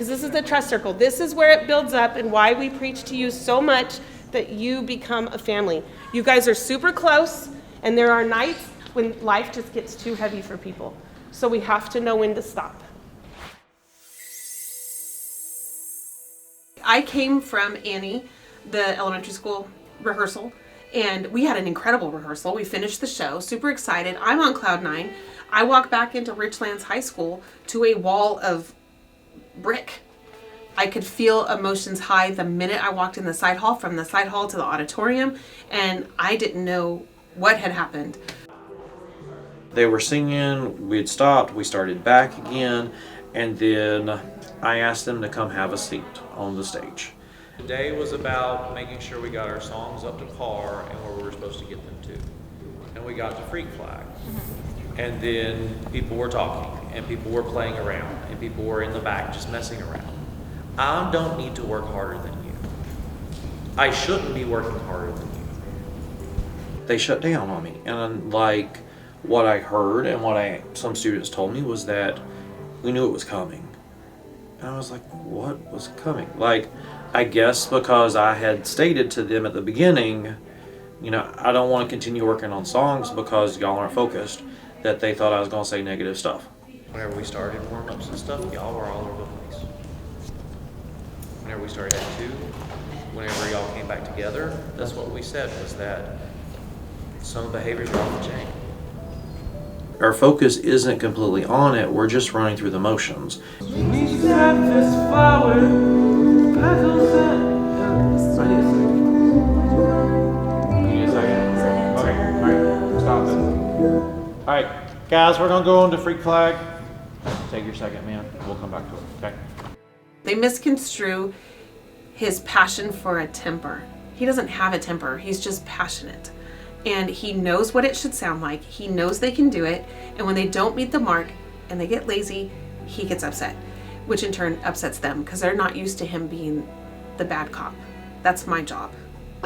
because this is the trust circle. This is where it builds up and why we preach to you so much that you become a family. You guys are super close, and there are nights when life just gets too heavy for people. So we have to know when to stop. I came from Annie, the elementary school rehearsal, and we had an incredible rehearsal. We finished the show, super excited. I'm on cloud 9. I walk back into Richlands High School to a wall of brick. I could feel emotions high the minute I walked in the side hall, from the side hall to the auditorium, and I didn't know what had happened. They were singing, we had stopped, we started back again, and then I asked them to come have a seat on the stage. Today was about making sure we got our songs up to par and where we were supposed to get them to. And we got to Freak Flag. And then people were talking, and people were playing around, and people were in the back just messing around. I don't need to work harder than you. I shouldn't be working harder than you. They shut down on me, and like what I heard and what some students told me was that we knew it was coming. And I was like, what was coming? Like, I guess because I had stated to them at the beginning, you know, I don't want to continue working on songs because y'all aren't focused, that they thought I was going to say negative stuff. Whenever we started warm-ups and stuff, y'all were all over the place. Whenever we started at 2, whenever y'all came back together, that's what we said, was that some behaviors are off the chain. Our focus isn't completely on it, we're just running through the motions. Alright, guys, we're gonna go on to Freak Flag. Take your second, man. We'll come back to it, okay? They misconstrue his passion for a temper. He doesn't have a temper, he's just passionate. And he knows what it should sound like. He knows they can do it. And when they don't meet the mark and they get lazy, he gets upset, which in turn upsets them because they're not used to him being the bad cop. That's my job.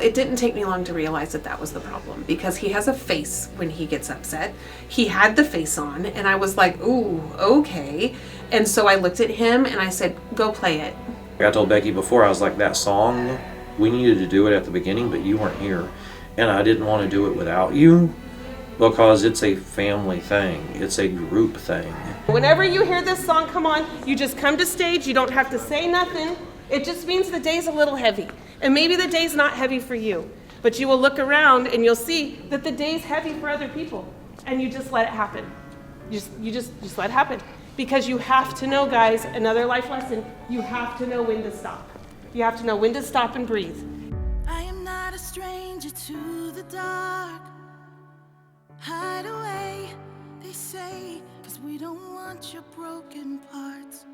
It didn't take me long to realize that that was the problem, because he has a face when he gets upset. He had the face on, and I was like, ooh, okay. And so I looked at him and I said, go play it. I told Becky before, I was like, that song, we needed to do it at the beginning, but you weren't here. And I didn't want to do it without you, because it's a family thing. It's a group thing. Whenever you hear this song come on, you just come to stage. You don't have to say nothing. It just means the day's a little heavy. And maybe the day's not heavy for you, but you will look around and you'll see that the day's heavy for other people. And you just let it happen. You just let it happen. Because you have to know, guys, another life lesson, you have to know when to stop. You have to know when to stop and breathe. I am not a stranger to the dark. Hide away, they say, 'cause we don't want your broken parts.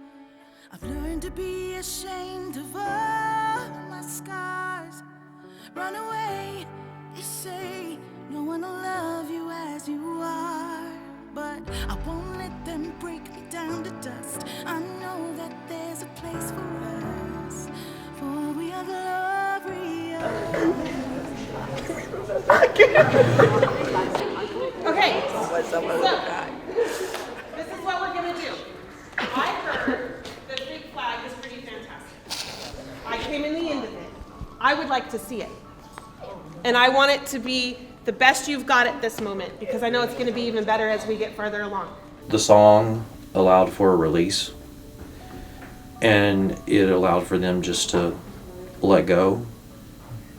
I've learned to be ashamed of all my scars. Run away, they say, no one will love you as you are. But I won't let them break me down to dust. I know that there's a place for us, for we are glorious. Okay, so this is what we're gonna do. I heard the Freak Flag is pretty fantastic. I came in the end of it. I would like to see it. And I want it to be the best you've got at this moment, because I know it's gonna be even better as we get further along. The song allowed for a release, and it allowed for them just to let go.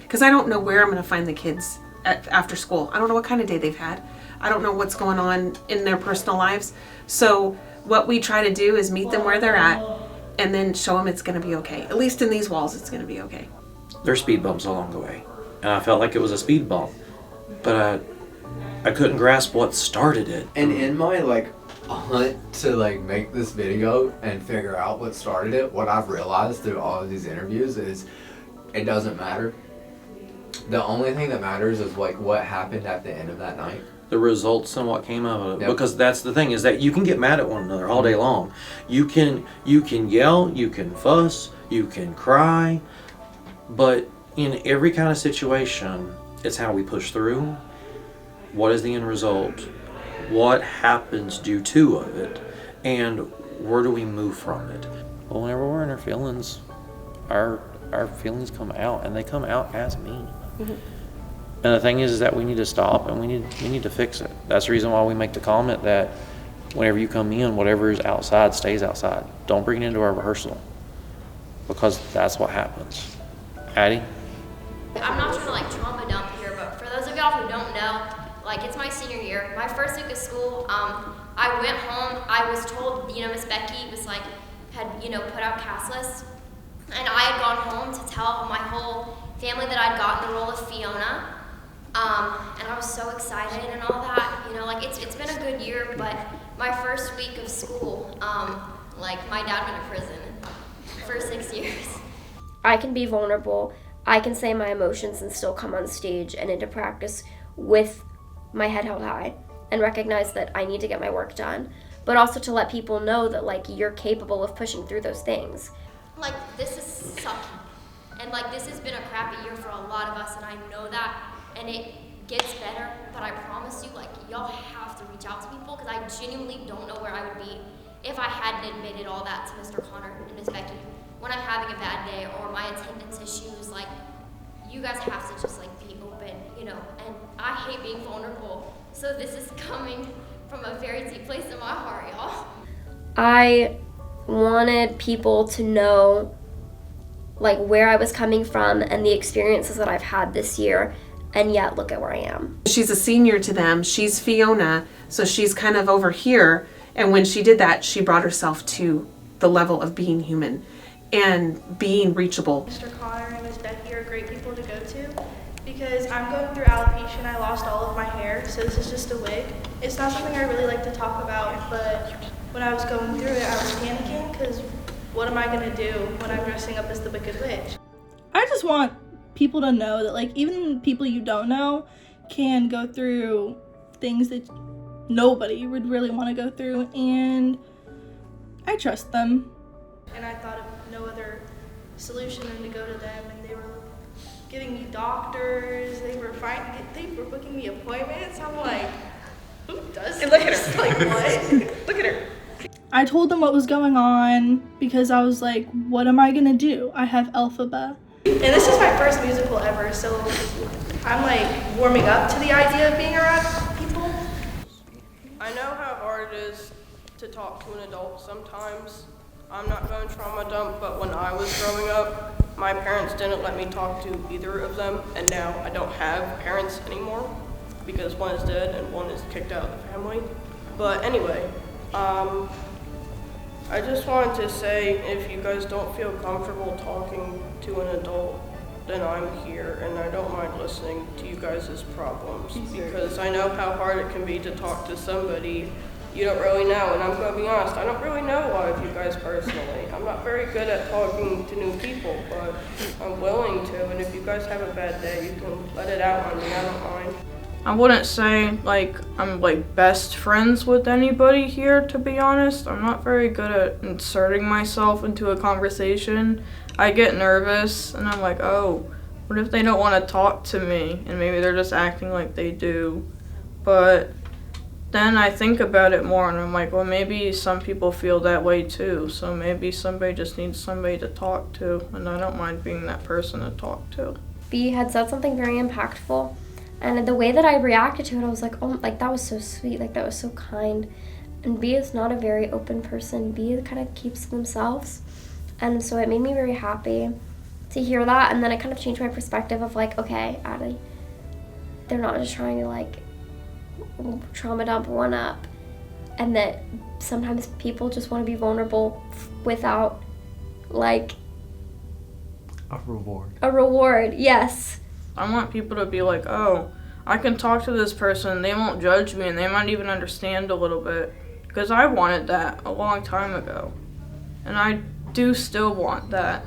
Because I don't know where I'm gonna find the kids after school. I don't know what kind of day they've had. I don't know what's going on in their personal lives. So what we try to do is meet them where they're at and then show them it's gonna be okay. At least in these walls, it's gonna be okay. There's speed bumps along the way, and I felt like it was a speed bump, but I couldn't grasp what started it. And in my hunt to make this video and figure out what started it, what I've realized through all of these interviews is it doesn't matter. The only thing that matters is what happened at the end of that night. The results and what came out of it. Yep. Because that's the thing, is that you can get mad at one another all day long. You can yell, you can fuss, you can cry, but in every kind of situation, it's how we push through. What is the end result? What happens due to it? And where do we move from it? Well, whenever we're in our feelings, our feelings come out, and they come out as me. And the thing is that we need to stop, and we need to fix it. That's the reason why we make the comment that whenever you come in, whatever is outside stays outside. Don't bring it into our rehearsal, because that's what happens. Addie? I'm not trying to like trauma dump here, but for those of y'all who don't know, like it's my senior year, my first week of school, I went home, I was told, Miss Becky was like, had, put out cast lists, and I had gone home to tell my whole family that I'd gotten the role of Fiona, and I was so excited and all that, like it's been a good year, but my first week of school, like my dad went to prison for 6 years. I can be vulnerable, I can say my emotions and still come on stage and into practice with my head held high and recognize that I need to get my work done, but also to let people know that like you're capable of pushing through those things. Like this is sucky, and like this has been a crappy year for a lot of us, and I know that, and it gets better, but I promise you, like y'all have to reach out to people, because I genuinely don't know where I would be if I hadn't admitted all that to Mr. Connor and Miss Becky. When I'm having a bad day or my attendance issues, like you guys have to just like be open, and I hate being vulnerable, so this is coming from a very deep place in my heart, y'all. I wanted people to know like where I was coming from and the experiences that I've had this year, and yet look at where I am. She's a senior to them. She's Fiona, so she's kind of over here. And when she did that, she brought herself to the level of being human and being reachable. Mr. Connor and Ms. Becky are great people to go to, because I'm going through alopecia and I lost all of my hair, so this is just a wig. It's not something I really like to talk about, but when I was going through it, I was panicking, because what am I going to do when I'm dressing up as the Wicked Witch? I just want people to know that like even people you don't know can go through things that nobody would really want to go through, and I trust them. And I thought of no other solution than to go to them, and they were giving me doctors, they were booking me appointments. I'm like, who does this? Look at her. Like, what? Look at her. I told them what was going on because I was like, what am I gonna do? I have alphabet. And this is my first musical ever, so I'm like warming up to the idea of being around people. I know how hard it is to talk to an adult sometimes. I'm not going to trauma dump, but when I was growing up, my parents didn't let me talk to either of them, and now I don't have parents anymore because one is dead and one is kicked out of the family. But anyway, I just wanted to say, if you guys don't feel comfortable talking to an adult, then I'm here, and I don't mind listening to you guys' problems, because I know how hard it can be to talk to somebody you don't really know. And I'm going to be honest, I don't really know a lot of you guys personally. I'm not very good at talking to new people, but I'm willing to, and if you guys have a bad day, you can let it out on me, I don't mind. I wouldn't say like I'm like best friends with anybody here, to be honest. I'm not very good at inserting myself into a conversation. I get nervous and I'm like, oh, what if they don't want to talk to me and maybe they're just acting like they do. But then I think about it more and I'm like, well, maybe some people feel that way too. So maybe somebody just needs somebody to talk to, and I don't mind being that person to talk to. B had said something very impactful, and the way that I reacted to it, I was like, oh, like that was so sweet, like that was so kind. And B is not a very open person. B kind of keeps to themselves. And so it made me very happy to hear that, and then it kind of changed my perspective of like, okay, Addie, they're not just trying to like trauma dump one up, and that sometimes people just want to be vulnerable without like a reward. Yes, I want people to be like, oh, I can talk to this person, they won't judge me, and they might even understand a little bit, because I wanted that a long time ago, and I do still want that.